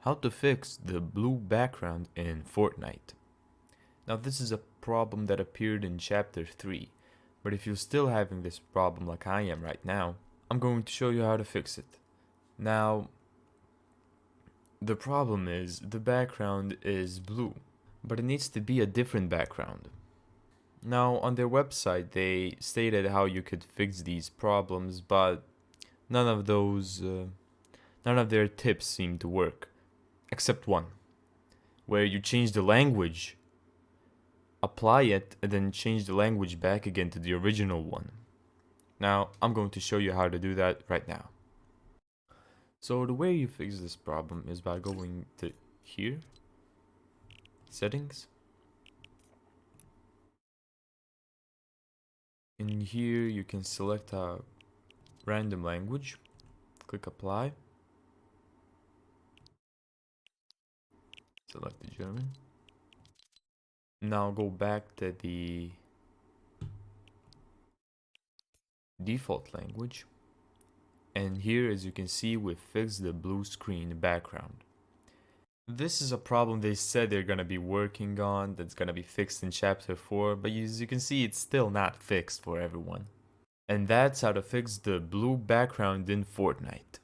How to fix the blue background in Fortnite. Now this is a problem that appeared in chapter 3, but if you're still having this problem like I am right now, I'm going to show you how to fix it. Now, the problem is the background is blue, but it needs to be a different background. Now, on their website, they stated how you could fix these problems, but none of those, none of their tips seem to work, except one, where you change the language, apply it, and then change the language back again to the original one. Now, I'm going to show you how to do that right now. So the way you fix this problem is by going to here, settings. In here, you can select a random language, click apply, select the German. Now go back to the default language. And here, as you can see, we fixed the blue screen background. This is a problem they said they're gonna be working on, that's gonna be fixed in chapter 4, but as you can see, it's still not fixed for everyone. And that's how to fix the blue background in Fortnite.